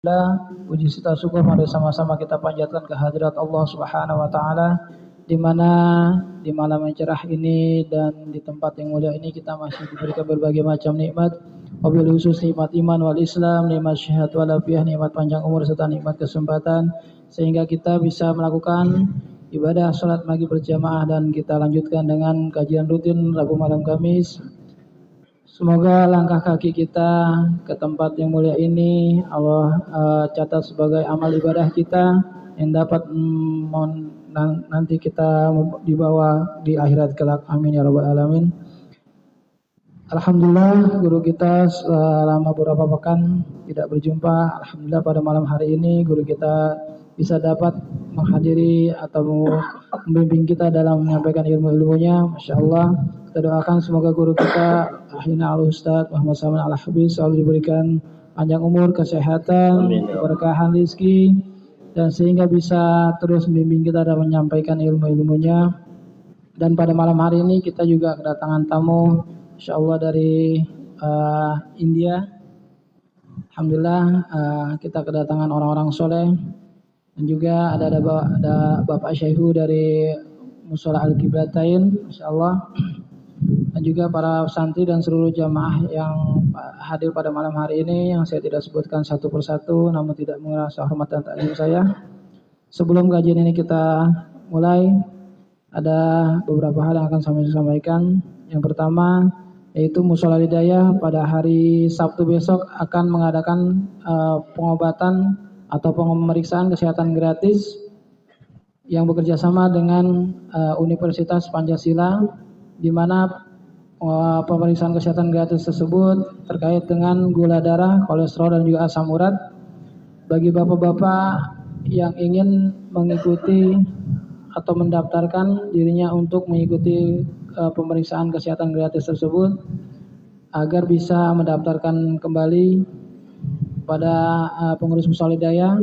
Puji serta syukur mari sama-sama kita panjatkan kehadirat Allah Subhanahu wa taala, di mana di malam yang cerah ini dan di tempat yang mulia ini kita masih diberikan berbagai macam nikmat, wabil khusus nikmat iman wal Islam, nikmat syahadat wal afiyah, nikmat panjang umur serta nikmat kesempatan sehingga kita bisa melakukan ibadah salat maghrib berjamaah dan kita lanjutkan dengan kajian rutin Rabu malam Kamis. Semoga langkah kaki kita ke tempat yang mulia ini Allah catat sebagai amal ibadah kita yang dapat nanti kita dibawa di akhirat kelak. Amin ya rabbal alamin. Alhamdulillah guru kita selama beberapa pekan tidak berjumpa. Alhamdulillah pada malam hari ini guru kita bisa dapat menghadiri atau membimbing kita dalam menyampaikan ilmu-ilmunya. Masya Allah. Kita doakan semoga guru kita Akhina Al-Ustaz Muhammad Saman Al-Habis selalu diberikan panjang umur, kesehatan, keberkahan rezeki, dan sehingga bisa terus membimbing kita dan menyampaikan ilmu-ilmunya. Dan pada malam hari ini kita juga kedatangan tamu Insya Allah dari India. Alhamdulillah kita kedatangan orang-orang soleh. Dan juga ada Bapak Syaihu dari Mushola Al-Qiblatain, Insya Allah. Dan juga para santri dan seluruh jamaah yang hadir pada malam hari ini yang saya tidak sebutkan satu persatu namun tidak merasa hormat dan taklim saya. Sebelum kajian ini kita mulai, ada beberapa hal yang akan saya sampaikan. Yang pertama yaitu Mushola Hidayah pada hari Sabtu besok akan mengadakan pengobatan atau pemeriksaan kesehatan gratis yang bekerja sama dengan Universitas Pancasila, di mana pemeriksaan kesehatan gratis tersebut terkait dengan gula darah, kolesterol, dan juga asam urat. Bagi bapak-bapak yang ingin mengikuti atau mendaftarkan dirinya untuk mengikuti pemeriksaan kesehatan gratis tersebut agar bisa mendaftarkan kembali pada pengurus Mushola Hidayah,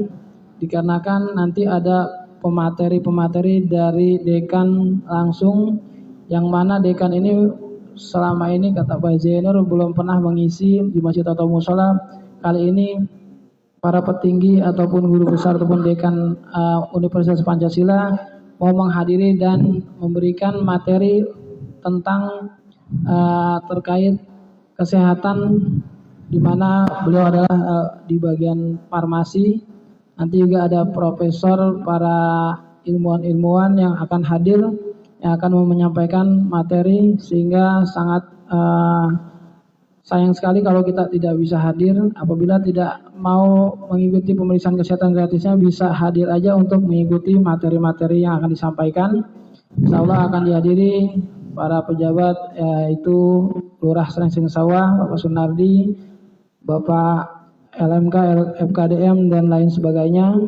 dikarenakan nanti ada pemateri-pemateri dari dekan langsung, yang mana dekan ini selama ini kata Pak Zainur belum pernah mengisi di masjid atau mushola. Kali ini para petinggi ataupun guru besar ataupun dekan Universitas Pancasila mau menghadiri dan memberikan materi tentang terkait kesehatan, di mana beliau adalah di bagian farmasi. Nanti juga ada profesor, para ilmuwan-ilmuwan yang akan hadir, yang akan menyampaikan materi, sehingga sangat sayang sekali kalau kita tidak bisa hadir. Apabila tidak mau mengikuti pemeriksaan kesehatan gratisnya, bisa hadir aja untuk mengikuti materi-materi yang akan disampaikan. Insya Allah akan dihadiri para pejabat, yaitu Lurah Srengseng Sawah, Bapak Sunardi, Bapak LMK, FKDM, dan lain sebagainya.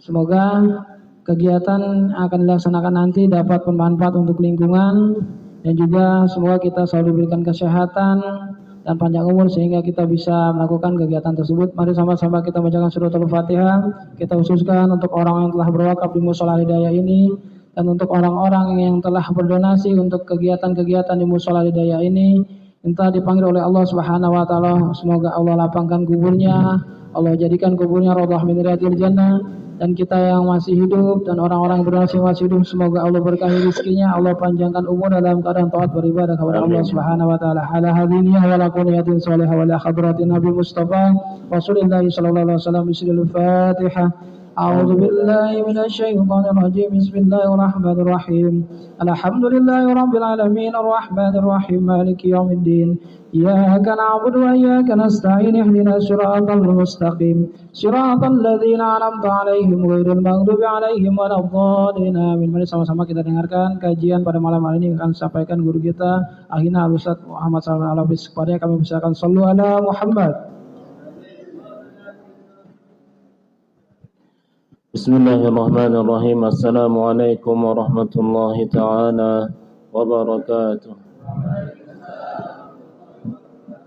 Semoga kegiatan akan dilaksanakan nanti dapat bermanfaat untuk lingkungan, dan juga semoga kita selalu diberikan kesehatan dan panjang umur sehingga kita bisa melakukan kegiatan tersebut. Mari sama-sama kita bacakan surat Al-Fatihah. Kita khususkan untuk orang yang telah berwakaf di Mushola Hidayah ini, dan untuk orang-orang yang telah berdonasi untuk kegiatan-kegiatan di Mushola Hidayah ini, minta dipanggil oleh Allah Subhanahu wa taala. Semoga Allah lapangkan kuburnya, Allah jadikan kuburnya raudhah min riyadil jannah. Dan kita yang masih hidup dan orang-orang yang berdonasi masih hidup, semoga Allah berkahi rezekinya, Allah panjangkan umur dalam keadaan taat beribadah kepada Allah Subhanahu wa taala. Ala hadinihi wa la quniyatin salihah wa la hadratin Nabi Mustafa Rasulullah sallallahu alaihi wasallam. Bismillahirrahmanirrahim. A'udzu billahi minasy syaithanir rajim. Bismillahirrahmanirrahim. Alhamdulillahirabbil alamin arrahmanir rahim maliki yaumiddin. Iyyaka na'budu wa iyyaka nasta'in. Ihdinas siratal mustaqim. Siratal ladzina an'amta 'alaihim ghairil maghdubi 'alaihim waladdallin. Amin. Mari sama-sama kita dengarkan kajian pada malam hari ini akan disampaikan guru kita Akhina Al-Ustaz Muhammad Saman Al-Habis. Kepadanya kami persilakan sallu ala Muhammad. Bismillahirrahmanirrahim. Assalamualaikum warahmatullahi ta'ala wabarakatuh.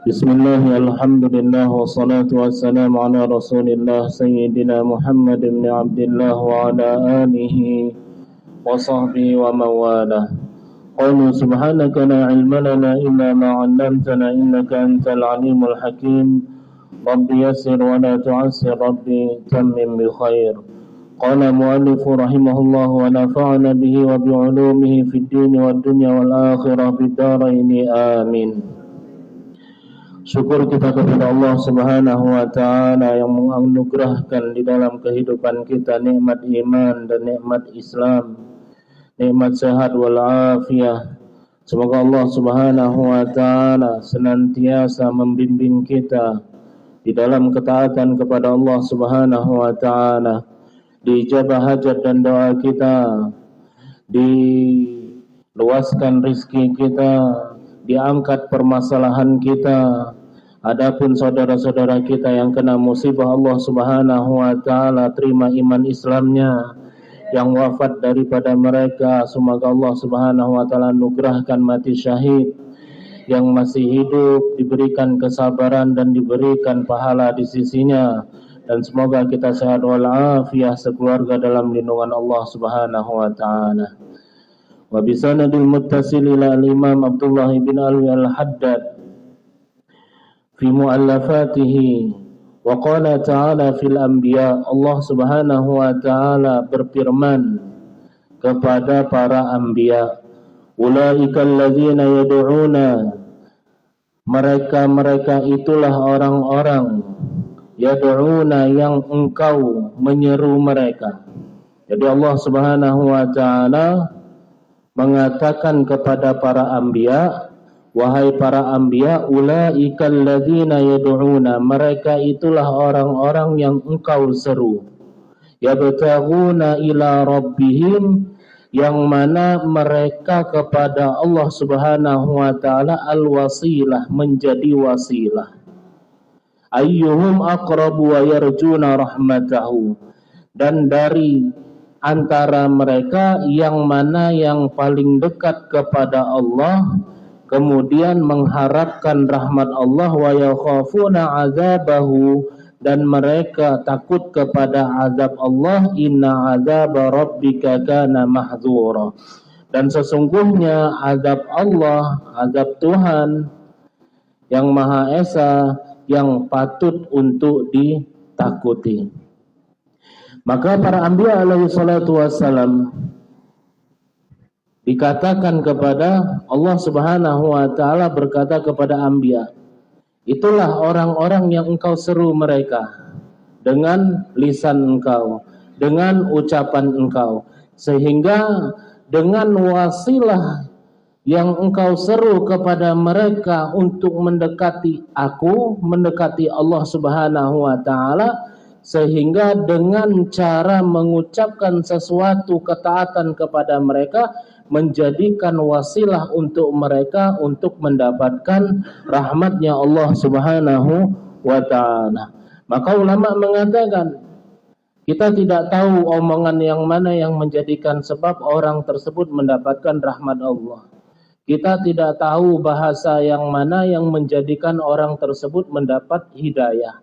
Bismillah, alhamdulillah, wassalatu wassalamu ala rasulillah Sayyidina Muhammad ibn Abdullah wa ala alihi wa sahbihi wa mawalah. Qulu subhanaka la ilma lana illa ma 'allamtana innaka antal alimul hakim. ربي يسر ولا تعسر ربي تمم بخير. قال المؤلف رحمه الله ونفعنا به وبعلومه في الدين والدنيا والآخرة بالدارين آمين. Syukur kita kepada Allah Subhanahu wa taala yang menganugerahkan di dalam kehidupan kita nikmat iman dan nikmat Islam, nikmat sehat wal afiyah. Semoga Allah Subhanahu wa taala senantiasa membimbing kita di dalam ketaatan kepada Allah Subhanahu wa taala, diijabah hajat dan doa kita, diluaskan rizki kita, diangkat permasalahan kita. Adapun saudara-saudara kita yang kena musibah, Allah Subhanahu wa taala terima iman Islamnya. Yang wafat daripada mereka, semoga Allah Subhanahu wa taala anugerahkan mati syahid. Yang masih hidup diberikan kesabaran dan diberikan pahala di sisinya. Dan semoga kita sehat walafiat sekeluarga dalam lindungan Allah Subhanahu wa taala. Wa bisanadil muttasil ila al-Imam Abdullah bin Alwi al-Haddad fi muallafatihi wa qala ta'ala fil anbiya. Allah Subhanahu wa taala berfirman kepada para anbiya, ulaika alladzina yad'una, mereka itulah orang-orang yad'una yang engkau menyeru mereka. Jadi Allah Subhanahu wa taala mengatakan kepada para anbiya, wahai para anbiya, ulaikal ladzina yad'una, mereka itulah orang-orang yang engkau seru. Yabtaghuna ila rabbihim, yang mana mereka kepada Allah Subhanahu wa taala al-wasilah, menjadi wasilah. Ayyuhum aqrabu wa yarjuna rahmatahu, dan dari antara mereka yang mana yang paling dekat kepada Allah, kemudian mengharapkan rahmat Allah, wa yakhafuna azabahu, dan mereka takut kepada azab Allah, inna azaba rabbika kana mahdzura, dan sesungguhnya azab Allah, azab Tuhan yang Maha Esa, yang patut untuk ditakuti. Maka para anbiya alaihi salatu wassalam dikatakan kepada Allah Subhanahu wa taala, berkata kepada anbiya, itulah orang-orang yang engkau seru mereka dengan lisan engkau, dengan ucapan engkau, sehingga dengan wasilah yang engkau seru kepada mereka untuk mendekati aku, mendekati Allah Subhanahu wa taala, sehingga dengan cara mengucapkan sesuatu ketaatan kepada mereka menjadikan wasilah untuk mereka untuk mendapatkan rahmatnya Allah Subhanahu wa ta'ala. Maka ulama mengatakan, kita tidak tahu omongan yang mana yang menjadikan sebab orang tersebut mendapatkan rahmat Allah. Kita tidak tahu bahasa yang mana yang menjadikan orang tersebut mendapat hidayah.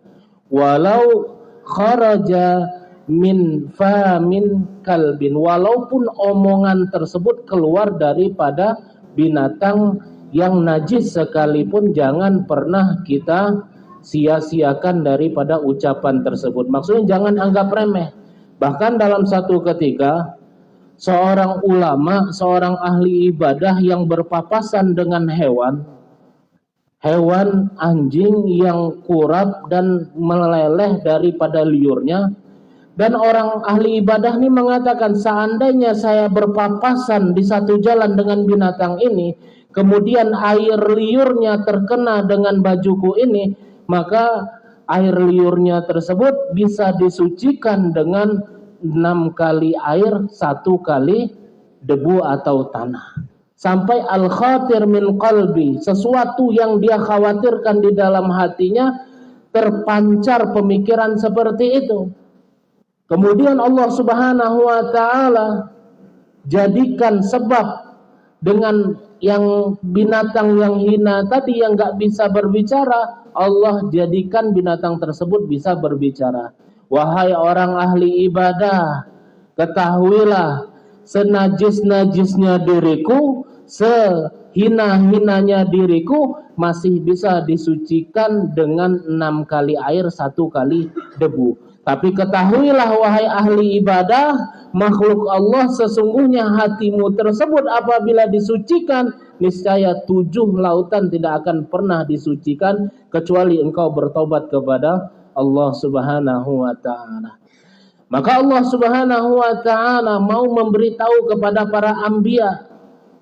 Walau kharaja min famin kalbin, walaupun omongan tersebut keluar daripada binatang yang najis sekalipun, jangan pernah kita sia-siakan daripada ucapan tersebut. Maksudnya jangan anggap remeh. Bahkan dalam satu ketika seorang ulama, seorang ahli ibadah yang berpapasan dengan hewan anjing yang kurap dan meleleh daripada liurnya, dan orang ahli ibadah ini mengatakan, seandainya saya berpapasan di satu jalan dengan binatang ini, kemudian air liurnya terkena dengan bajuku ini, maka air liurnya tersebut bisa disucikan dengan 6 kali air, 1 kali debu atau tanah. Sampai al-khatir min qalbi, sesuatu yang dia khawatirkan di dalam hatinya, terpancar pemikiran seperti itu. Kemudian Allah Subhanahu wa ta'ala jadikan sebab dengan yang binatang yang hina tadi yang gak bisa berbicara, Allah jadikan binatang tersebut bisa berbicara. Wahai orang ahli ibadah, ketahuilah senajis-najisnya diriku, sehina-hinanya diriku masih bisa disucikan dengan 6 kali air, 1 kali debu. Tapi ketahuilah wahai ahli ibadah, makhluk Allah, sesungguhnya hatimu tersebut apabila disucikan, niscaya 7 lautan tidak akan pernah disucikan kecuali engkau bertobat kepada Allah Subhanahu wa ta'ala. Maka Allah Subhanahu wa ta'ala mau memberitahu kepada para anbiya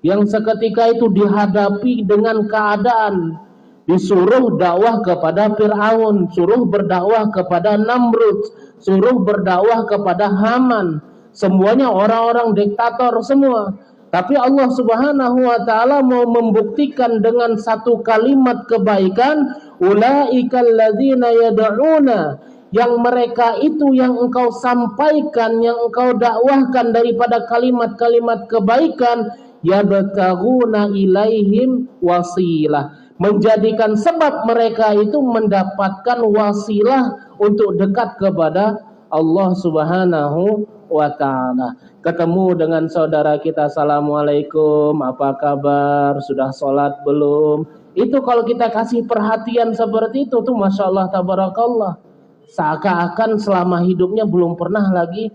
yang seketika itu dihadapi dengan keadaan disuruh dakwah kepada Fir'aun, suruh berdakwah kepada Namrud, suruh berdakwah kepada Haman, semuanya orang-orang diktator semua. Tapi Allah Subhanahu wa ta'ala mau membuktikan dengan satu kalimat kebaikan, ulaikal ladzina yad'una, yang mereka itu yang engkau sampaikan, yang engkau dakwahkan daripada kalimat-kalimat kebaikan, yabtaghuna ilaihim wasilah, menjadikan sebab mereka itu mendapatkan wasilah untuk dekat kepada Allah Subhanahu wa ta'ala. Ketemu dengan saudara kita, assalamualaikum, apa kabar, sudah sholat belum? Itu kalau kita kasih perhatian seperti itu tuh Masya Allah tabarakallah, seakan-akan selama hidupnya belum pernah lagi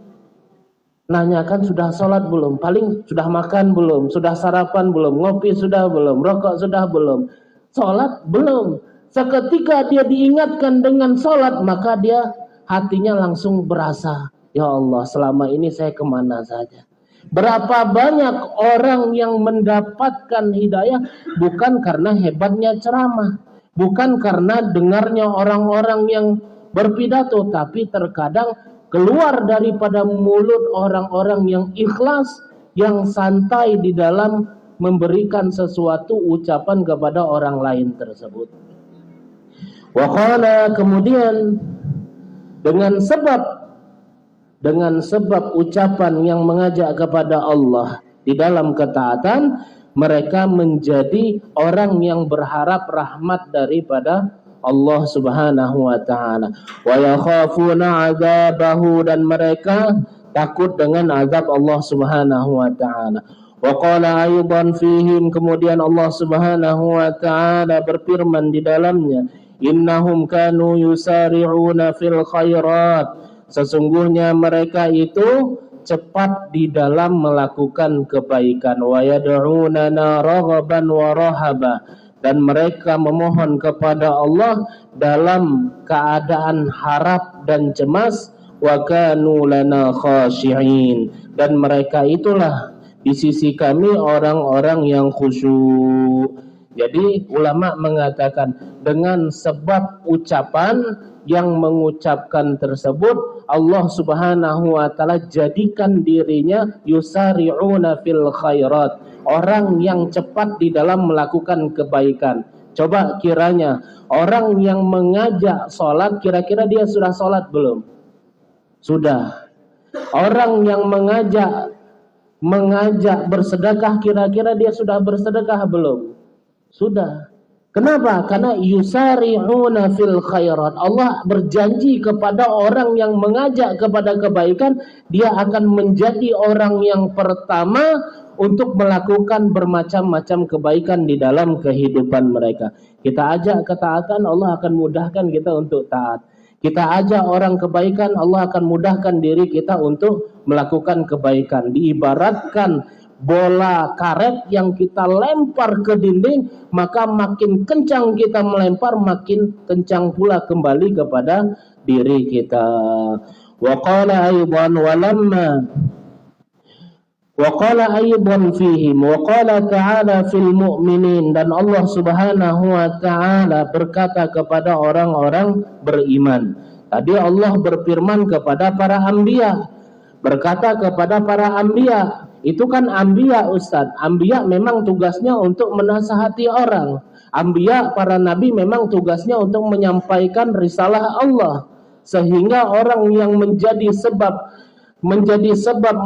nanyakan sudah sholat belum, paling sudah makan belum, sudah sarapan belum, ngopi sudah belum, rokok sudah belum, sholat belum. Seketika dia diingatkan dengan sholat, maka dia hatinya langsung berasa, ya Allah, selama ini saya kemana saja. Berapa banyak orang yang mendapatkan hidayah bukan karena hebatnya ceramah, bukan karena dengarnya orang-orang yang berpidato, tapi terkadang keluar daripada mulut orang-orang yang ikhlas, yang santai di dalam memberikan sesuatu ucapan kepada orang lain tersebut. Wa qala, kemudian dengan sebab ucapan yang mengajak kepada Allah di dalam ketaatan, mereka menjadi orang yang berharap rahmat daripada Allah Subhanahu wa ta'ala. Wa yakhafuna 'adzabahu, dan mereka takut dengan azab Allah Subhanahu wa ta'ala. Wa qala aydan fihim, kemudian Allah Subhanahu wa ta'ala berfirman di dalamnya, innahum kanu yusari'una fil khairat, sesungguhnya mereka itu cepat di dalam melakukan kebaikan, wa yad'unana raghaban wa rahaba, dan mereka memohon kepada Allah dalam keadaan harap dan cemas, wa kanu lana khashi'in, dan mereka itulah di sisi kami orang-orang yang khusyuk. Jadi ulama mengatakan dengan sebab ucapan yang mengucapkan tersebut, Allah Subhanahu wa ta'ala jadikan dirinya yusari'una fil khairat, orang yang cepat di dalam melakukan kebaikan. Coba kiranya orang yang mengajak sholat, kira-kira dia sudah sholat belum? Sudah. Orang yang mengajak bersedekah, kira-kira dia sudah bersedekah belum? Sudah. Kenapa? Karena yusari'una fil khairat. Allah berjanji kepada orang yang mengajak kepada kebaikan, dia akan menjadi orang yang pertama untuk melakukan bermacam-macam kebaikan di dalam kehidupan mereka. Kita ajak ketaatan, Allah akan mudahkan kita untuk taat. Kita ajak orang kebaikan, Allah akan mudahkan diri kita untuk melakukan kebaikan. Diibaratkan bola karet yang kita lempar ke dinding, maka makin kencang kita melempar, makin kencang pula kembali kepada diri kita. Wa qala aydan wa qala aydan fihim wa qala ta'ala fil mu'minin, dan Allah Subhanahu wa ta'ala berkata kepada orang-orang beriman. Tadi Allah berfirman kepada para anbiya, berkata kepada para anbiya. Itu kan anbiya, Ustaz. Anbiya memang tugasnya untuk menasihati orang. Anbiya, para nabi, memang tugasnya untuk menyampaikan risalah Allah. Sehingga orang yang menjadi sebab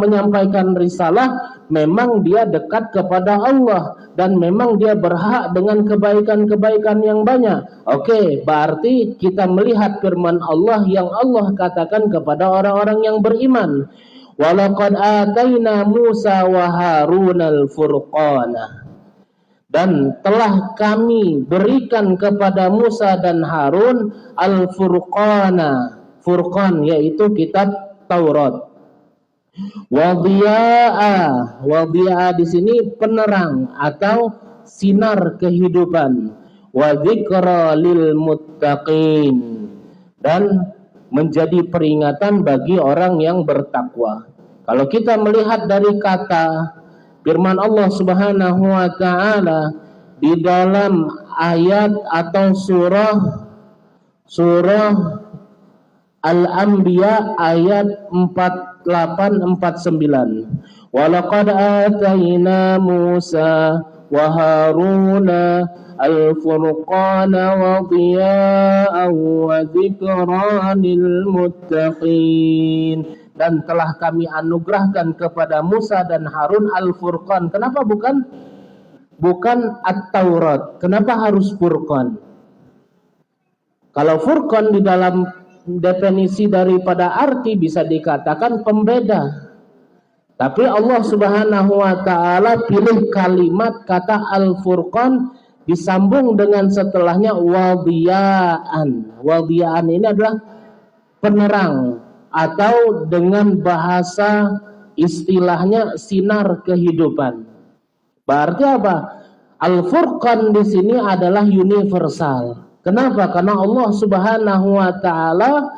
menyampaikan risalah, memang dia dekat kepada Allah, dan memang dia berhak dengan kebaikan-kebaikan yang banyak. Oke, berarti kita melihat firman Allah yang Allah katakan kepada orang-orang yang beriman. Walaqad ataina Musa wa Harun al-furqana. Dan telah kami berikan kepada Musa dan Harun Al-Furqana. Furqan yaitu kitab Taurat. Wadhi'a di sini penerang atau sinar kehidupan. Wa dzikra lil muttaqin, dan menjadi peringatan bagi orang yang bertakwa. Kalau kita melihat dari kata firman Allah Subhanahu wa taala di dalam ayat atau surah Al-Anbiya ayat 48-49. Walaqad atayna Musa wa Haruna al-furqana wa dhiya'an wa dzikra lil muttaqin. Dan telah kami anugerahkan kepada Musa dan Harun Al-Furqan. Kenapa bukan At-Taurat? Kenapa harus Furqan? Kalau Furqan di dalam definisi daripada arti bisa dikatakan pembeda. Tapi Allah Subhanahu wa taala pilih kalimat kata Al-Furqan disambung dengan setelahnya wadhiya'an. Wadhiya'an ini adalah penerang, atau dengan bahasa istilahnya sinar kehidupan. Berarti apa? Al-Furqan di sini adalah universal. Kenapa? Karena Allah Subhanahu wa taala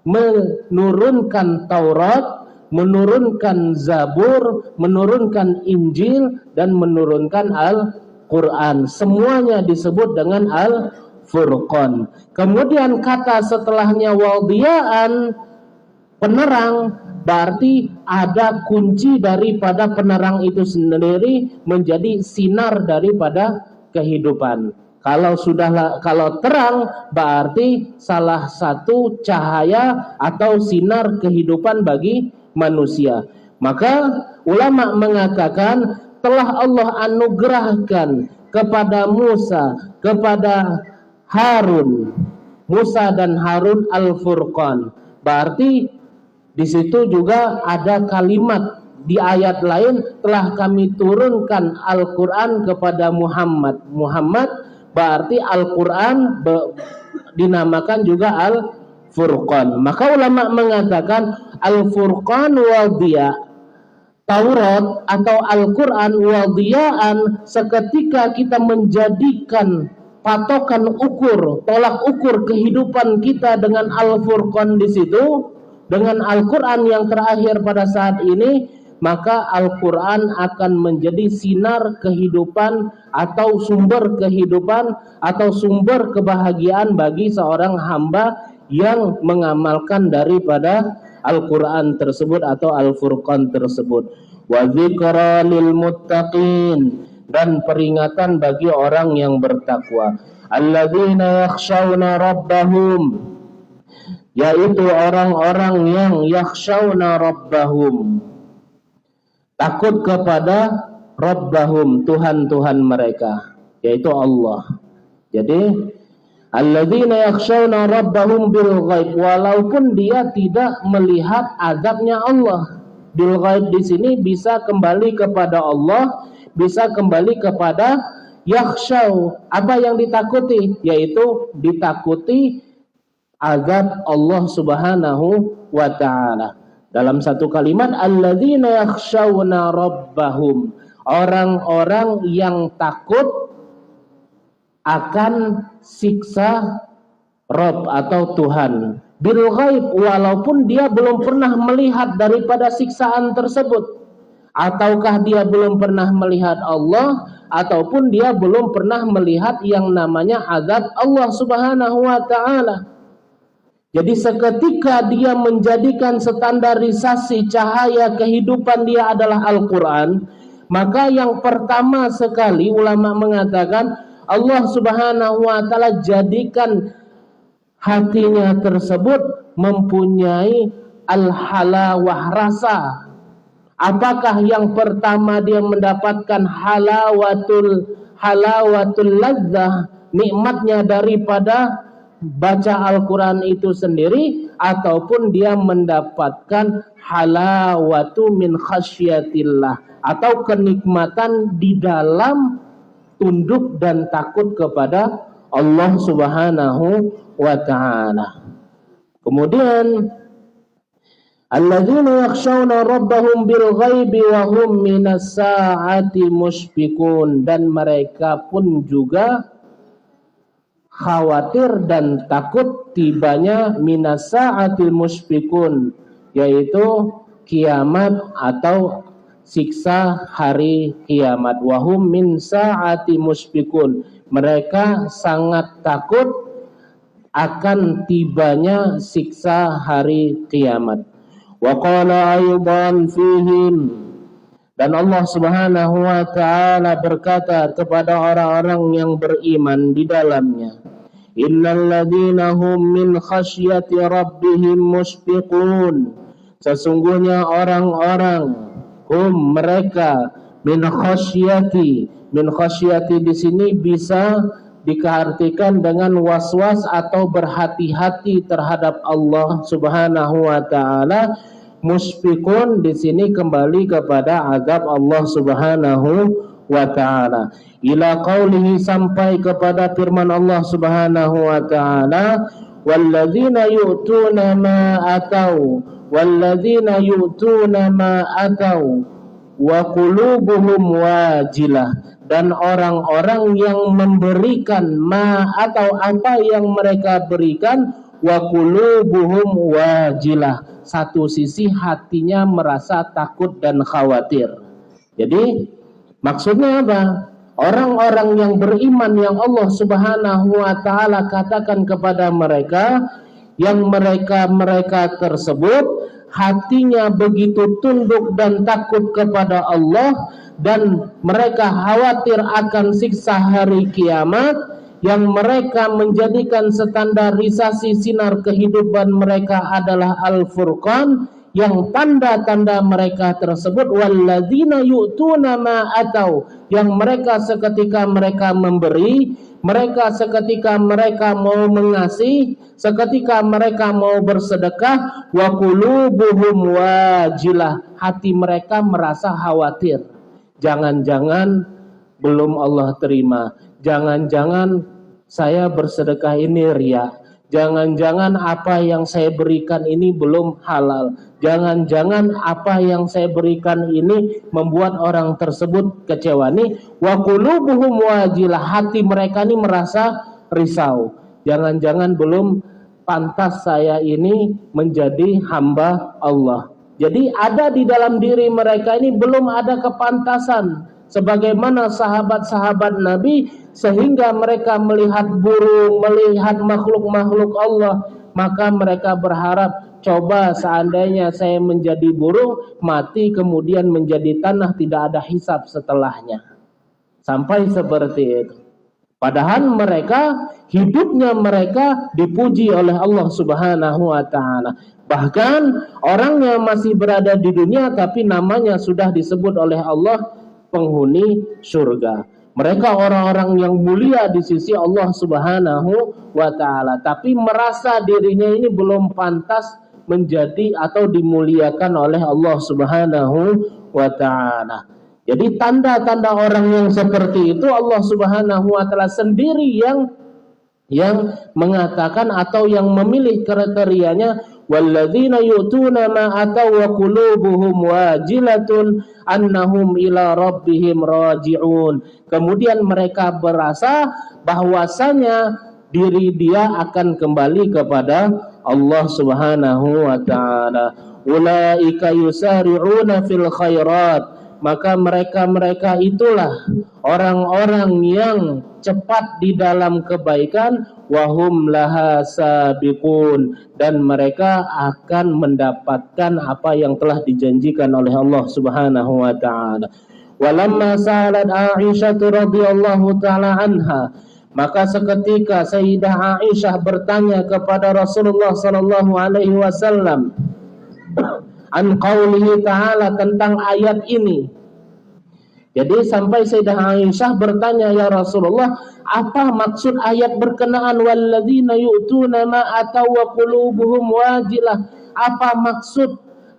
menurunkan Taurat, menurunkan Zabur, menurunkan Injil, dan menurunkan Al-Quran. Semuanya disebut dengan Al-Furqan. Kemudian kata setelahnya wadhiya'an, penerang, berarti ada kunci daripada penerang itu sendiri menjadi sinar daripada kehidupan. Kalau terang berarti salah satu cahaya atau sinar kehidupan bagi manusia. Maka ulama mengatakan telah Allah anugerahkan kepada Musa, kepada Harun, Musa dan Harun Al-Furqan. Berarti di situ juga ada kalimat di ayat lain, telah kami turunkan Al-Quran kepada Muhammad. Muhammad berarti Al-Quran dinamakan juga Al-Furqan. Maka ulama mengatakan Al-Furqan wadhiya, Taurat atau Al-Quran wadhiyaan, seketika kita menjadikan patokan ukur, tolak ukur kehidupan kita dengan Al-Furqan di situ, dengan Al-Quran yang terakhir pada saat ini, maka Al-Quran akan menjadi sinar kehidupan atau sumber kehidupan atau sumber kebahagiaan bagi seorang hamba yang mengamalkan daripada Al-Quran tersebut atau Al-Furqan tersebut. Wa dzikra lil muttaqin, dan peringatan bagi orang yang bertakwa. Alladzina yakhshawna rabbahum, yaitu orang-orang yang yakhshawna rabbahum, takut kepada rabbahum, Tuhan-Tuhan mereka, yaitu Allah. Jadi alladzina yakhshawna rabbahum bil ghaib, walaupun dia tidak melihat azabnya Allah. Bil ghaib di sini bisa kembali kepada Allah, bisa kembali kepada yakhshaw. Apa yang ditakuti? Yaitu ditakuti azab Allah Subhanahu wa taala. Dalam satu kalimat, alladzina yakhshawna rabbahum, orang-orang yang takut akan siksa Rabb atau Tuhan. Bil ghaib, walaupun dia belum pernah melihat daripada siksaan tersebut, ataukah dia belum pernah melihat Allah, ataupun dia belum pernah melihat yang namanya azab Allah Subhanahu wa taala. Jadi seketika dia menjadikan standarisasi cahaya kehidupan dia adalah Al-Quran, maka yang pertama sekali ulama mengatakan Allah Subhanahu wa taala jadikan hatinya tersebut mempunyai al-halawah, rasa. Apakah yang pertama dia mendapatkan halawatul ladzah, nikmatnya daripada baca Al-Quran itu sendiri, ataupun dia mendapatkan halawatu min khasyatillah, atau kenikmatan di dalam tunduk dan takut kepada Allah Subhanahu wa ta'ala. Kemudian alladzina yakhshawna rabbahum bil ghaibi wa hum minas sa'ati mushfiqun, dan mereka pun juga khawatir dan takut tibanya minas sa'atil mushfiqun, yaitu kiamat atau siksa hari kiamat. Wa hum min sa'ati mushfiqun, mereka sangat takut akan tibanya siksa hari kiamat. Wa qala aydan fihim, dan Allah Subhanahu wa ta'ala berkata kepada orang-orang yang beriman di dalamnya, innal ladzina hum min khasyati rabbihim mushfiqun, sesungguhnya orang-orang hum mereka min khasyati di sini bisa diartikan dengan was-was atau berhati-hati terhadap Allah Subhanahu wa ta'ala. Musyfiqun di sini kembali kepada azab Allah Subhanahu wa ta'ala. Ila qaulihi, sampai kepada firman Allah Subhanahu wa ta'ala, walladzina yu'tuna ma atau wa qulubuhum wajilah, dan orang-orang yang memberikan ma atau apa yang mereka berikan, wa qulubuhum wajilah, satu sisi hatinya merasa takut dan khawatir. Jadi maksudnya apa? Orang-orang yang beriman yang Allah Subhanahu wa ta'ala katakan kepada mereka, yang mereka tersebut hatinya begitu tunduk dan takut kepada Allah, dan mereka khawatir akan siksa hari kiamat, yang mereka menjadikan standarisasi sinar kehidupan mereka adalah Al-Furqan, yang tanda-tanda mereka tersebut walladzina yu'tuna ma atau, yang mereka seketika mereka memberi, mereka seketika mereka mau mengasih, seketika mereka mau bersedekah, wa qulubuhum wajilah, hati mereka merasa khawatir, jangan-jangan belum Allah terima, jangan-jangan saya bersedekah ini riya, jangan-jangan apa yang saya berikan ini belum halal, jangan-jangan apa yang saya berikan ini membuat orang tersebut kecewa. Nih wa qulubuhum wajilah, hati mereka ini merasa risau, jangan-jangan belum pantas saya ini menjadi hamba Allah. Jadi ada di dalam diri mereka ini belum ada kepantasan sebagaimana sahabat-sahabat Nabi, sehingga mereka melihat burung, melihat makhluk-makhluk Allah, maka mereka berharap, coba seandainya saya menjadi burung, mati kemudian menjadi tanah, tidak ada hisab setelahnya. Sampai seperti itu. Padahal mereka, hidupnya mereka dipuji oleh Allah Subhanahu wa ta'ala. Bahkan orangnya masih berada di dunia, tapi namanya sudah disebut oleh Allah penghuni surga. Mereka orang-orang yang mulia di sisi Allah Subhanahu wa ta'ala, tapi merasa dirinya ini belum pantas menjadi atau dimuliakan oleh Allah Subhanahu wa ta'ala. Jadi tanda-tanda orang yang seperti itu Allah Subhanahu wa ta'ala sendiri yang mengatakan atau yang memilih kriterianya, walladzina yu'tuna ma ataw wa qulubuhum wajilatun annahum ila rabbihim raji'un. Kemudian mereka berasa bahwasanya diri dia akan kembali kepada Allah Subhanahu wa ta'ala. Ulaika yusari'una fil khairat, maka mereka itulah orang-orang yang cepat di dalam kebaikan, wahum laha sabiqun, dan mereka akan mendapatkan apa yang telah dijanjikan oleh Allah Subhanahu wa ta'ala. Walamma sa'alat Aisyah radhiyallahu ta'ala anha, maka seketika Sayyidah Aisyah bertanya kepada Rasulullah sallallahu alaihi wasallam an qaulihi ta'ala, tentang ayat ini. Jadi sampai Sayyidah Aisyah bertanya, ya Rasulullah, apa maksud ayat berkenaan walladzina yu'tuna ma ataw wa qulubuhum wajilah? Apa maksud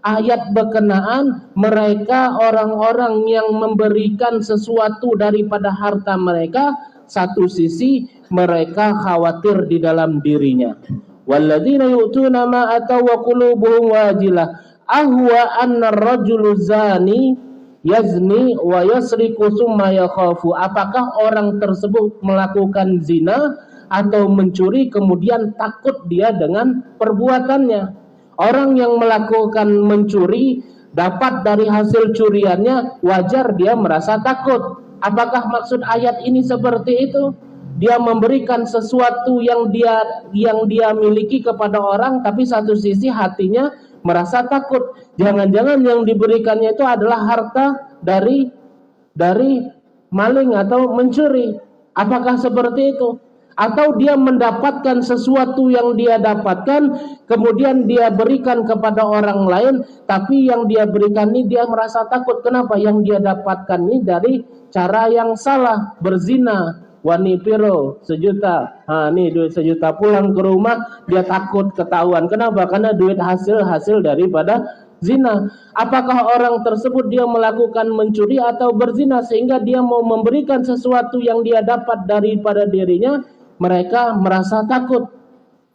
ayat berkenaan mereka orang-orang yang memberikan sesuatu daripada harta mereka, satu sisi mereka khawatir di dalam dirinya. Walladzina yu'tuna ma ataw wa qulubuhum wajilah ahwa anna ar-rajulu zani yazni wa yasriku summa yakhafu. Apakah orang tersebut melakukan zina atau mencuri kemudian takut dia dengan perbuatannya? Orang yang melakukan mencuri dapat dari hasil curiannya, wajar dia merasa takut. Apakah maksud ayat ini seperti itu? Dia memberikan sesuatu yang dia miliki kepada orang, tapi satu sisi hatinya merasa takut. Jangan-jangan yang diberikannya itu adalah harta dari maling atau mencuri. Apakah seperti itu? Atau dia mendapatkan sesuatu yang dia dapatkan, kemudian dia berikan kepada orang lain, tapi yang dia berikan ini dia merasa takut. Kenapa? Yang dia dapatkan ini dari cara yang salah, berzina. Wani piro 1 juta, nih duit 1 juta, pulang ke rumah dia takut ketahuan. Kenapa? Karena duit hasil daripada zina. Apakah orang tersebut dia melakukan mencuri atau berzina sehingga dia mau memberikan sesuatu yang dia dapat daripada dirinya, mereka merasa takut.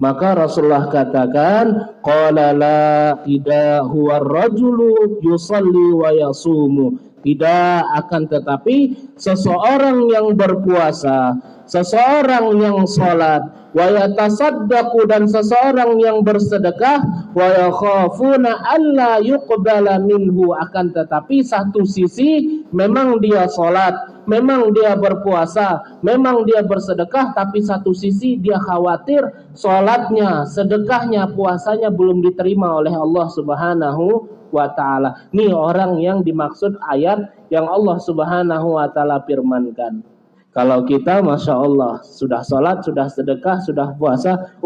Maka Rasulullah katakan, qala la tidak huwa rajulu yusalli wa yasumu. Tidak, akan tetapi seseorang yang berpuasa, seseorang yang sholat, wa yatasaddaqu, dan seseorang yang bersedekah, wa yakhafuna alla yuqbala minhu. Akan tetapi satu sisi memang dia sholat, memang dia berpuasa, memang dia bersedekah, tapi satu sisi dia khawatir sholatnya, sedekahnya, puasanya belum diterima oleh Allah Subhanahu wa ta'ala. Ini orang yang dimaksud ayat yang Allah Subhanahu wa ta'ala firmankan. Kalau kita Masya Allah sudah sholat, sudah sedekah, sudah puasa,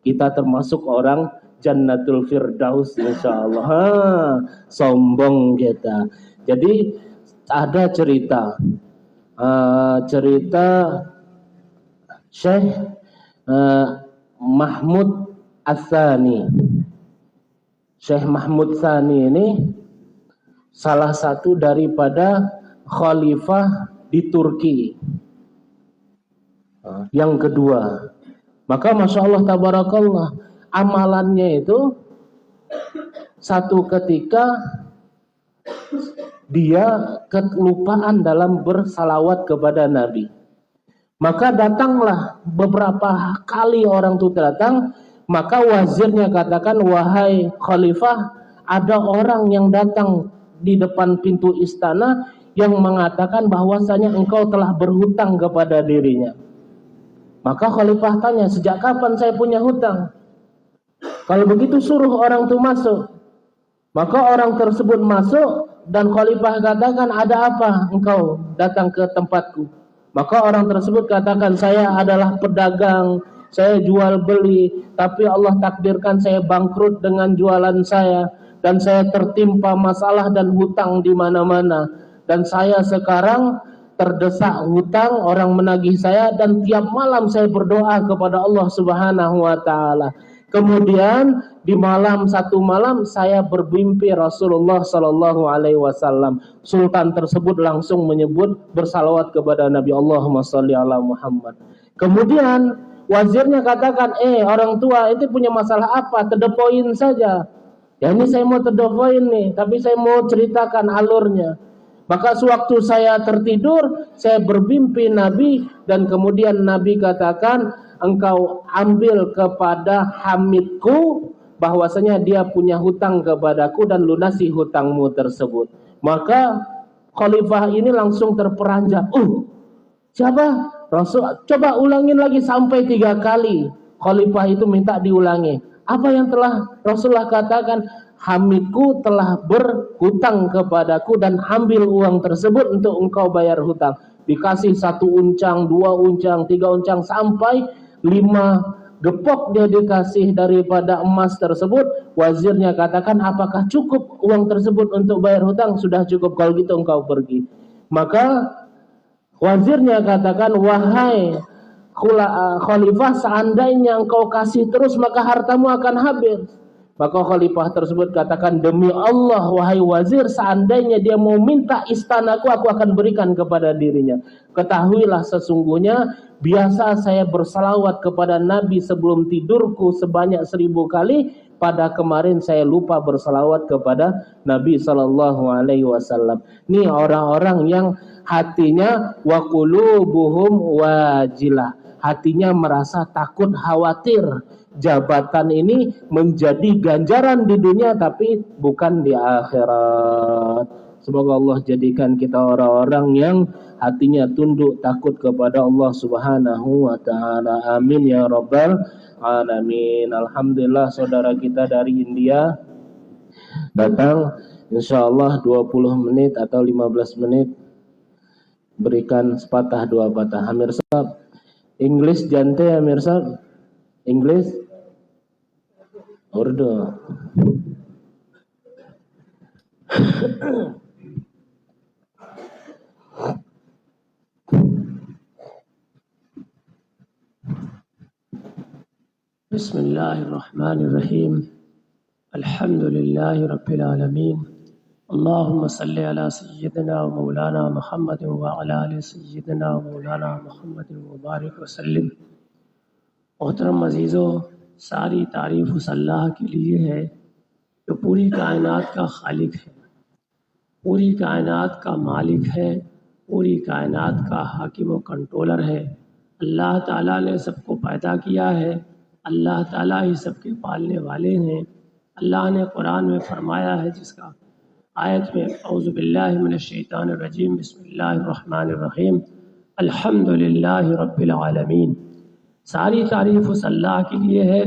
kita termasuk orang Jannatul Firdaus Insya Allah. Sombong kita. Jadi ada cerita Syekh Mahmud Ats-Tsani. Syekh Mahmud Tsani ini salah satu daripada khalifah di Turki yang kedua. Maka Masya Allah tabarakallah, amalannya itu satu ketika dia kelupaan dalam bersalawat kepada Nabi. Maka datanglah beberapa kali orang itu datang. Maka wazirnya katakan, wahai khalifah, ada orang yang datang di depan pintu istana yang mengatakan bahwasanya engkau telah berhutang kepada dirinya. Maka khalifah tanya, sejak kapan saya punya hutang? Kalau begitu suruh orang itu masuk. Maka orang tersebut masuk dan khalifah katakan, ada apa engkau datang ke tempatku? Maka orang tersebut katakan, saya adalah pedagang, saya jual beli, tapi Allah takdirkan saya bangkrut dengan jualan saya, dan saya tertimpa masalah dan hutang di mana-mana, dan saya sekarang terdesak hutang, orang menagih saya, dan tiap malam saya berdoa kepada Allah Subhanahu wa ta'ala. Kemudian di satu malam saya bermimpi Rasulullah Sallallahu Alaihi Wasallam. Sultan tersebut langsung menyebut bersalawat kepada Nabi, Allahumma sholli ala Muhammad. Kemudian wazirnya katakan, orang tua itu punya masalah apa? Terdepoin saja. Ya ini saya mau terdepoin nih, tapi saya mau ceritakan alurnya. Maka sewaktu saya tertidur, saya bermimpi Nabi, dan kemudian Nabi katakan, engkau ambil kepada Hamidku, bahwasanya dia punya hutang kepadaku, dan lunasi hutangmu tersebut. Maka khalifah ini langsung terperanjat. Siapa? Rasul, coba ulangin lagi sampai 3 kali. Khalifah itu minta diulangi. Apa yang telah Rasulullah katakan? Hamidku telah berhutang kepadaku, dan ambil uang tersebut untuk engkau bayar hutang. Dikasih 1 uncang, 2 uncang, 3 uncang, sampai 5 gepok dia dikasih daripada emas tersebut. Wazirnya katakan, apakah cukup uang tersebut untuk bayar hutang? Sudah cukup, kalau gitu engkau pergi. Maka wazirnya katakan, wahai khalifah, seandainya engkau kasih terus maka hartamu akan habis. Maka khalifah tersebut katakan, demi Allah wahai wazir, seandainya dia mau minta istanaku, aku akan berikan kepada dirinya. Ketahuilah sesungguhnya biasa saya bersalawat kepada Nabi sebelum tidurku sebanyak 1000 kali. Pada kemarin saya lupa bersalawat kepada Nabi SAW. Ini orang-orang yang hatinya wa qulubuhum wajilah, hatinya merasa takut, khawatir jabatan ini menjadi ganjaran di dunia tapi bukan di akhirat. Semoga Allah jadikan kita orang-orang yang hatinya tunduk takut kepada Allah Subhanahu wa taala. Amin ya rabbal alamin. Alhamdulillah saudara kita dari India datang, insyaallah 20 menit atau 15 menit berikan sepatah dua patah. Amir Sab, English jante Amir Sab, English Urdu. Bismillahirrahmanirrahim. Alhamdulillahi Rabbil Alamin. Allahumma salli ala Sayyidina wa Maulana Muhammadin wa ala ali Sayyidina wa Maulana Muhammadin wa barik wa sallim. मोहतरम अजीज़ों, सारी तारीफ़ उस अल्लाह के लिए है जो पूरी कायनात का खालिक है, पूरी कायनात का मालिक है, पूरी कायनात का हाकिम व कंट्रोलर है। अल्लाह ताला ने सबको पैदा किया है, अल्लाह ताला ही सबके पालने वाले हैं। अल्लाह ने कुरान में फरमाया है, जिसका आयत में औज़ु बिल्लाहि मिनश शैतानिर रजीम बिस्मिल्लाहिर रहमानिर रहीम अल्हम्दुलिल्लाहि रब्बिल आलमीन। सारी तारीफ़ उस अल्लाह के लिए है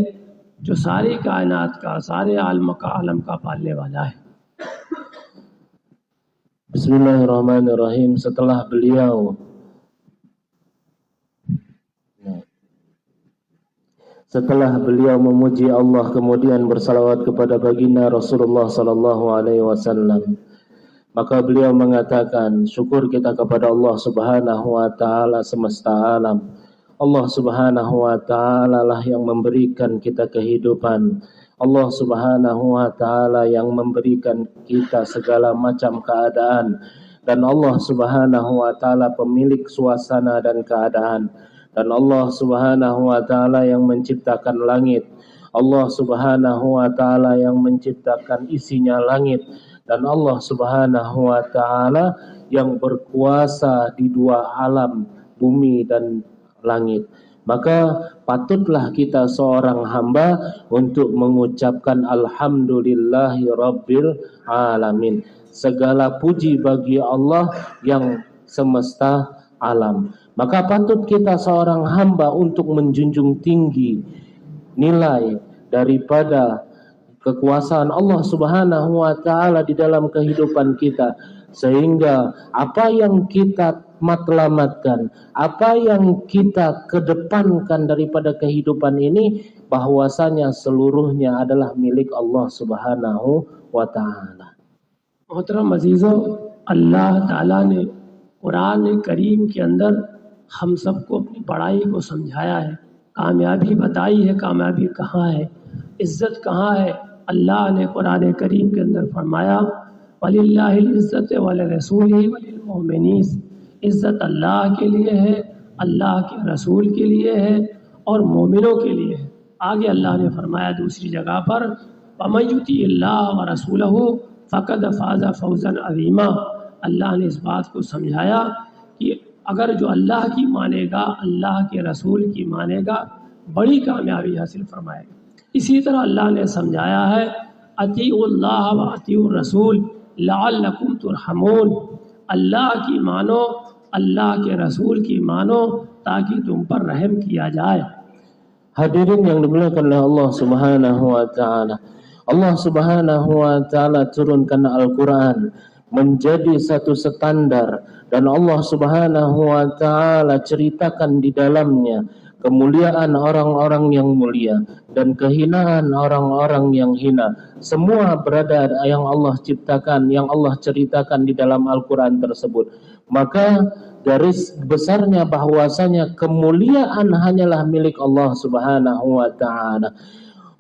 जो सारी कायनात का, सारे आलम का पालने वाला है। Bismillahirrahmanirrahim. Setelah beliau memuji Allah, kemudian bersalawat kepada baginda Rasulullah sallallahu alaihi wasallam, maka beliau mengatakan, syukur kita kepada Allah Subhanahu wa taala semesta alam. Allah Subhanahu wa taala lah yang memberikan kita kehidupan. Allah Subhanahu wa taala yang memberikan kita segala macam keadaan, dan Allah Subhanahu wa taala pemilik suasana dan keadaan. Dan Allah Subhanahu wa taala yang menciptakan langit. Allah Subhanahu wa taala yang menciptakan isinya langit, dan Allah Subhanahu wa taala yang berkuasa di dua alam, bumi dan langit. Maka patutlah kita seorang hamba untuk mengucapkan alhamdulillahi rabbil alamin. Segala puji bagi Allah yang semesta alam. Maka patut kita seorang hamba untuk menjunjung tinggi nilai daripada kekuasaan Allah Subhanahu wa taala di dalam kehidupan kita, sehingga apa yang kita matlamatkan, apa yang kita kedepankan daripada kehidupan ini, bahwasanya seluruhnya adalah milik Allah Subhanahu wa taala. मोहतरम अजीज़ों, अल्लाह ताला ने कुरान करीम के अंदर हम सबको अपनी बड़ाई को समझाया है, कामयाबी बताई है, कामयाबी कहाँ है, इज़्ज़त कहाँ है। अल्लाह ने कुरान करीम के अंदर फरमाया, वलिल्लाहिल इज़्ज़त वलिर्रसूलिहि वलिलमुमिनीन। इज़्ज़त अल्लाह के लिए है, अल्लाह के रसूल के लिए है और मोमिनों के लिए है। आगे अल्लाह ने फरमाया दूसरी जगह पर, वमन युतिइल्लाह व रसूलहु फ़क़द फ़ाज़ फ़ौज़न अज़ीमा। अल्लाह ने इस बात को समझाया कि अगर जो अल्लाह की मानेगा, अल्लाह के रसूल की मानेगा, बड़ी कामयाबी हासिल फरमाएगा। इसी तरह अल्लाह ने समझाया है, अतीउल्लाह व अतीउर रसूल लअल्लकुम तुरहमून। अल्लाह की मानो, अल्लाह के रसूल की मानो, ताकि तुम पर रहम किया जाए। Hadirin yang dimuliakan oleh Allah Subhanahu wa taala. Allah Subhanahu wa taala turunkan Al-Qur'an menjadi satu standar, dan Allah Subhanahu wa taala ceritakan di dalamnya kemuliaan orang-orang yang mulia dan kehinaan orang-orang yang hina. Semua berada yang Allah ciptakan, yang Allah ceritakan di dalam Al-Quran tersebut. Maka garis besarnya bahwasanya kemuliaan hanyalah milik Allah Subhanahu wa ta'ala.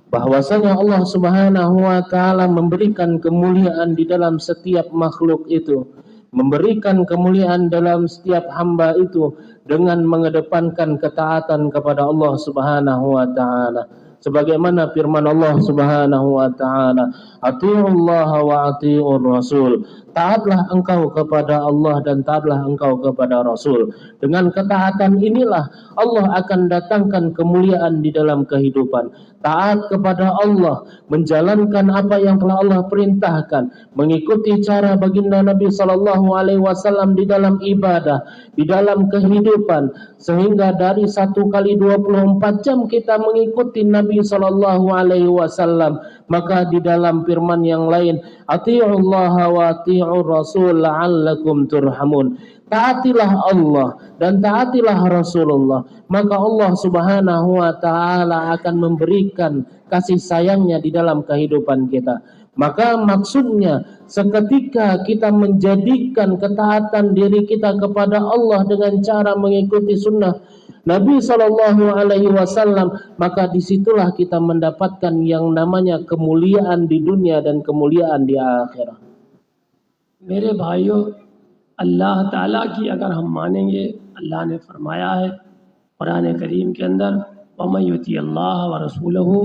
bahwasanya Allah Subhanahu wa taala memberikan kemuliaan di dalam setiap makhluk itu, memberikan kemuliaan dalam setiap hamba itu dengan mengedepankan ketaatan kepada Allah Subhanahu wa taala. Sebagaimana firman Allah Subhanahu wa taala, "Atiullaha wa atiur rasul." Taatlah engkau kepada Allah dan taatlah engkau kepada Rasul. Dengan ketaatan inilah Allah akan datangkan kemuliaan di dalam kehidupan. Taat kepada Allah, menjalankan apa yang telah Allah perintahkan, mengikuti cara baginda Nabi sallallahu alaihi wasallam di dalam ibadah, di dalam kehidupan, sehingga dari 1 kali 24 jam kita mengikuti Nabi sallallahu alaihi wasallam. Maka di dalam firman yang lain, "Atiullaha wa atiur rasul la'allakum turhamun." Taatilah Allah dan taatilah Rasulullah, maka Allah Subhanahu wa taala akan memberikan kasih sayangnya di dalam kehidupan kita. Maka maksudnya seketika kita menjadikan ketaatan diri kita kepada Allah dengan cara mengikuti sunnah Nabi sallallahu alaihi wasallam, maka disitulah kita mendapatkan yang namanya kemuliaan di dunia dan kemuliaan di akhirat. मेरे भाइयों, अल्लाह ताला की अगर हम मानेंगे, अल्लाह ने फरमाया है कुरान करीम के अंदर, वमन युति अल्लाह व रसूलहु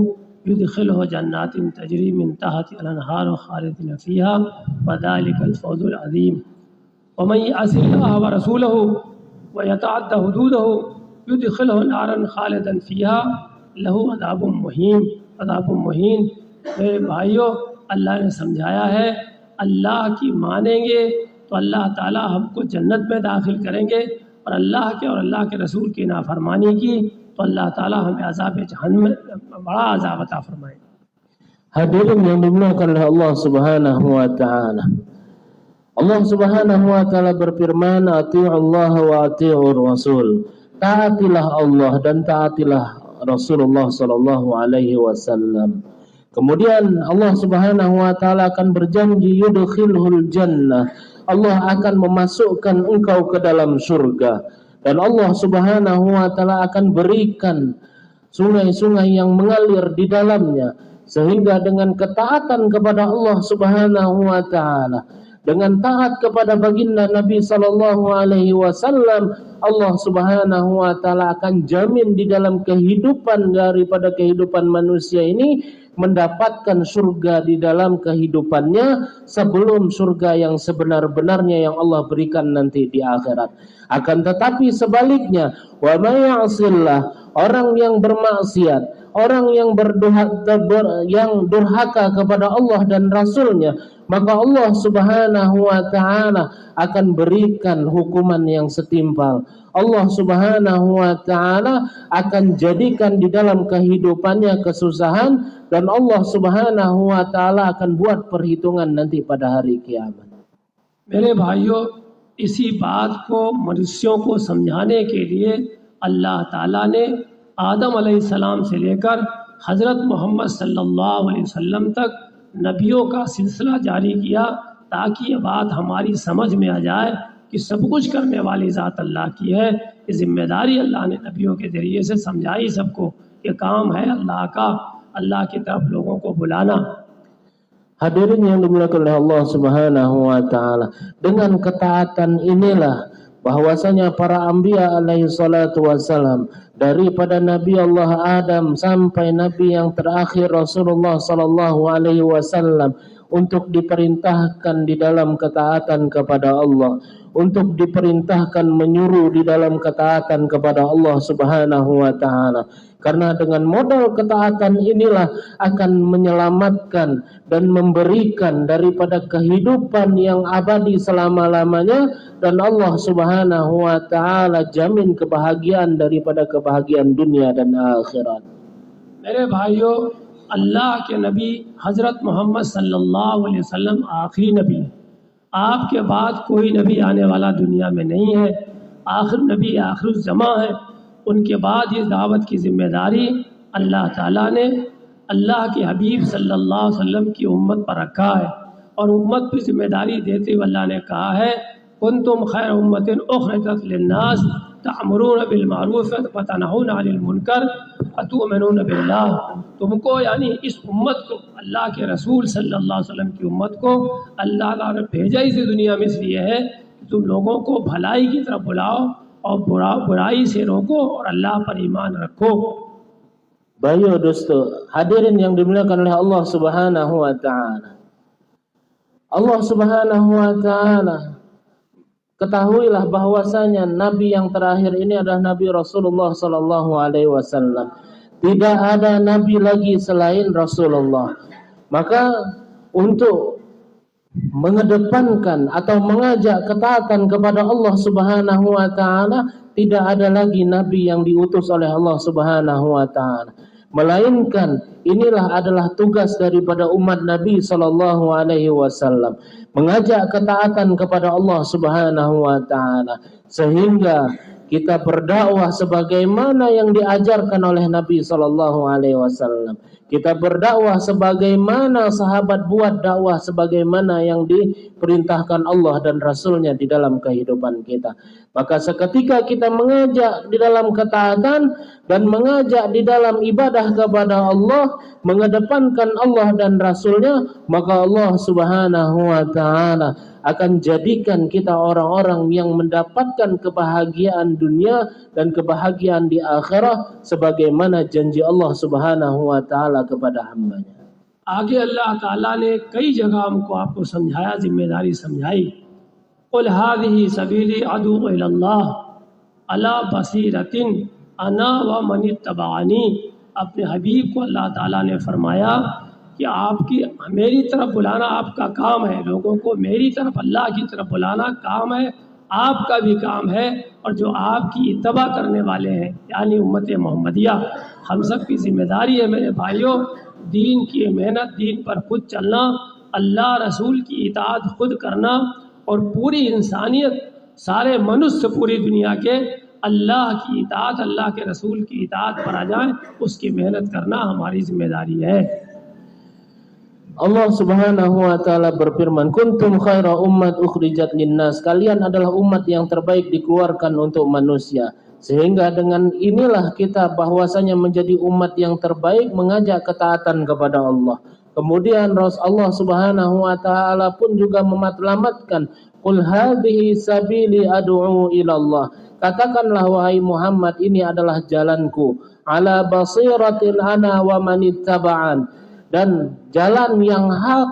युदखिलहु जन्नातिन तजरी मिन तहतिहा अल-अनहार खालिदीन फीहा व ज़ालिकल फौज़ुल अज़ीम। वमन यअसि अल्लाह व रसूलहु व यतअद्द हुदूदहु युदखिलहु नारन खालिदन फीहा लहु अज़ाबुम मुहीन। मेरे भाइयों, अल्लाह ने समझाया है, अल्लाह की मानेंगे तो अल्लाह ताला हमको जन्नत में दाखिल करेंगे, और अल्लाह के और अल्लाह के रसूल की नाफरमानी की तो अल्लाह ताला हमें अज़ाब जहन्नम में बड़ा अज़ाब अता फरमाएगा। Hadirin yang dimuliakan oleh Allah Subhanahu wa taala. Allah Subhanahu wa taala berfirman, "Atiullaha wa atiur rasul." Taatilah Allah dan taatilah Rasulullah sallallahu alaihi wasallam. Kemudian Allah Subhanahu wa taala akan berjanji, yudkhilhul jannah. Allah akan memasukkan engkau ke dalam surga, dan Allah Subhanahu wa taala akan berikan sungai-sungai yang mengalir di dalamnya, sehingga dengan ketaatan kepada Allah Subhanahu wa taala, dengan taat kepada baginda Nabi sallallahu alaihi wasallam, Allah Subhanahu wa taala akan jamin di dalam kehidupan daripada kehidupan manusia ini mendapatkan surga di dalam kehidupannya sebelum surga yang sebenar-benarnya yang Allah berikan nanti di akhirat. Akan tetapi sebaliknya, wa may ya'sillah, orang yang bermaksiat, orang yang durhaka kepada Allah dan Rasulnya, maka Allah Subhanahu wa taala akan berikan hukuman yang setimpal. Allah Subhanahu wa taala akan jadikan di dalam kehidupannya kesusahan, dan Allah Subhanahu wa taala akan buat perhitungan nanti pada hari kiamat. मेरे भाइयों, इसी बात को मनुष्यों को समझाने के लिए अल्लाह ताला ने आदम अलैहिस्सलाम से लेकर हज़रत मोहम्मद सल्लल्लाहु अलैहि वसल्लम तक नबियों का सिलसिला जारी किया, ताकि ये बात हमारी समझ में आ जाए कि सब कुछ करने वाली ज़ात अल्लाह की है। ये जिम्मेदारी अल्लाह ने नबियों के ज़रिए से समझाई सबको। ये काम है अल्लाह का, अल्लाह की तरफ लोगों को बुलाना। Hadirin yang dimuliakan oleh Allah Subhanahu wa taala, dengan ketaatan inilah bahwasanya para anbiya alaihi salatu wassalam, daripada Nabi Allah Adam sampai Nabi yang terakhir Rasulullah sallallahu alaihi wasallam, untuk diperintahkan di dalam ketaatan kepada Allah, untuk diperintahkan menyuruh di dalam ketaatan kepada Allah Subhanahu wa taala. Karena dengan modal ketaatan inilah akan menyelamatkan dan memberikan daripada kehidupan yang abadi selama-lamanya, dan Allah Subhanahu wa taala jamin kebahagiaan daripada kebahagiaan dunia dan akhirat. मेरे भाइयों, अल्लाह के नबी हज़रत मोहम्मद सल्लल्लाहु अलैहि वसल्लम आखिरी नबी, आपके बाद कोई नबी आने वाला दुनिया में नहीं है। आखिर नबी आखिर ज़मा है। उनके बाद ये दावत की ज़िम्मेदारी अल्लाह ताला ने अल्लाह के हबीब सल्लल्लाहु अलैहि वसल्लम की उम्मत पर रखा है, और उम्मत पर ज़िम्मेदारी देते हुए अल्लाह ने कहा है, कुंतुम खैर उम्मतिन उखरिजत लिन्नास तअमुरून बिल मारूफ व तनहून अनिल मुनकर। अतुमिनून बिल्लाह, तुमको यानी इस उम्मत को, अल्लाह के रसूल सल्लल्लाहु अलैहि वसल्लम की उम्मत को अल्लाह ताला ने भेजा इस दुनिया में इसलिए है कि तुम लोगों को भलाई की तरफ बुलाओ और बुराई से रोको और अल्लाह पर ईमान रखो। Bayu dosto, hadirin yang dimuliakan oleh Allah Subhanahu wa taala. Allah Subhanahu wa taala, ketahuilah bahwasanya nabi yang terakhir ini adalah Nabi Rasulullah sallallahu alaihi wasallam. Tidak ada nabi lagi selain Rasulullah. Maka untuk mengedepankan atau mengajak ketaatan kepada Allah Subhanahu wa taala, tidak ada lagi nabi yang diutus oleh Allah Subhanahu wa taala, melainkan inilah adalah tugas daripada umat Nabi sallallahu alaihi wasallam, mengajak ketaatan kepada Allah Subhanahu wa taala, sehingga kita berdakwah sebagaimana yang diajarkan oleh Nabi sallallahu alaihi wasallam. Kita berdakwah sebagaimana sahabat buat dakwah, sebagaimana yang diperintahkan Allah dan Rasulnya di dalam kehidupan kita. Maka seketika kita mengajak di dalam ketaatan dan mengajak di dalam ibadah kepada Allah, mengedepankan Allah dan Rasulnya, maka Allah Subhanahu wa taala akan jadikan kita orang-orang yang mendapatkan kebahagiaan dunia dan kebahagiaan di akhirat sebagaimana janji Allah Subhanahu wa taala kepada hambanya. आगे अल्लाह ताला ने कई जगह हमको आपको समझाया, जिम्मेदारी समझाई। कुल हादिही सबीली अदू इलल्लाह अला बसीरतिन अना व मनित्तबानी। अपने हबीब को अल्लाह ताला ने फरमाया कि आपकी मेरी तरफ बुलाना आपका काम है, लोगों को मेरी तरफ अल्लाह की तरफ बुलाना काम है, आपका भी काम है। और जो आपकी इत्तबा करने वाले हैं यानी उम्मत मोहम्मदिया, हम सब की जिम्मेदारी है मेरे भाइयों, दीन की मेहनत, दीन पर खुद चलना, अल्लाह रसूल की इताअत खुद करना और पूरी इंसानियत, सारे मनुष्य पूरी दुनिया के अल्लाह की इताअत, अल्लाह के रसूल की इताअत पर आ जाएं, उसकी मेहनत करना हमारी जिम्मेदारी है। Allah Subhanahu wa taala berfirman, kuntum khaira ummat ukhrijat linnas, kalian adalah umat yang terbaik dikeluarkan untuk manusia. Sehingga dengan inilah kita bahwasanya menjadi umat yang terbaik, mengajak ketaatan kepada Allah. Kemudian Allah Subhanahu wa taala pun juga mematlamatkan, qul hadhihi sabili ad'u ila Allah. Katakanlah wahai Muhammad, ini adalah jalanku, ala basiratin ana wa manittaba'an, dan jalan yang hak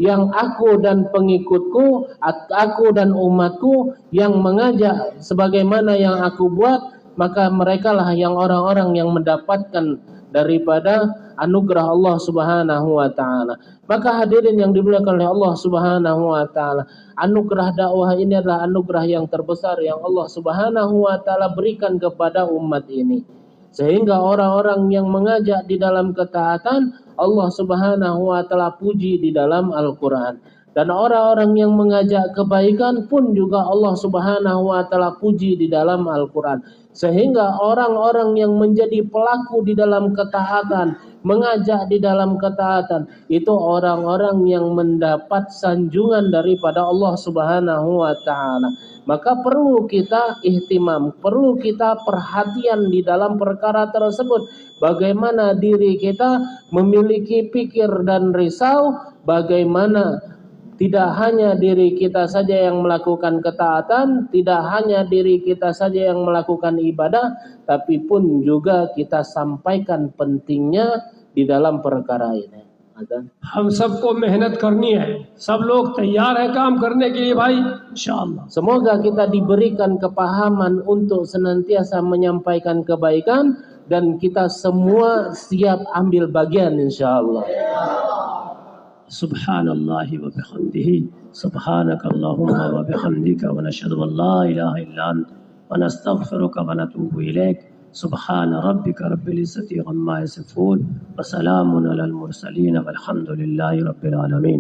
yang aku dan pengikutku, aku dan umatku yang mengajak sebagaimana yang aku buat, maka merekalah yang orang-orang yang mendapatkan daripada anugerah Allah Subhanahu wa taala. Maka hadirin yang dimuliakan oleh Allah Subhanahu wa taala, anugerah dakwah ini adalah anugerah yang terbesar yang Allah Subhanahu wa taala berikan kepada umat ini. Sehingga orang-orang yang mengajak di dalam ketaatan, Allah Subhanahu wa taala puji di dalam Al-Qur'an. Dan orang-orang yang mengajak kebaikan pun juga Allah Subhanahu wa taala puji di dalam Al-Qur'an. Sehingga orang-orang yang menjadi pelaku di dalam ketaatan, mengajak di dalam ketaatan, itu orang-orang yang mendapat sanjungan daripada Allah Subhanahu wa taala. Maka perlu kita ihtimam, perlu kita perhatian di dalam perkara tersebut. Bagaimana diri kita memiliki pikir dan risau, bagaimana tidak hanya diri kita saja yang melakukan ketaatan, tidak hanya diri kita saja yang melakukan ibadah, tapi pun juga kita sampaikan pentingnya di dalam perkara ini. हम सबको मेहनत करनी है, सब लोग तैयार है काम करने के लिए भाई, इंशाअल्लाह। Semoga kita diberikan kepahaman untuk senantiasa menyampaikan kebaikan dan kita semua siap ambil bagian insyaallah. सुब्हानल्लाह व बिहम्दिही सुब्हानकल्लाहुम्मा व बिहम्दिका व नशहदु अन ला इलाहा इल्ला अंत व नस्तगफिरुका व नतूबु इलैक सुब्हान रब्बिका रब्बिल इज्जति अम्मा यसिफून व सलामुन अलल मुरसलीन वल्हम्दुलिल्लाहि रब्बिल आलमीन।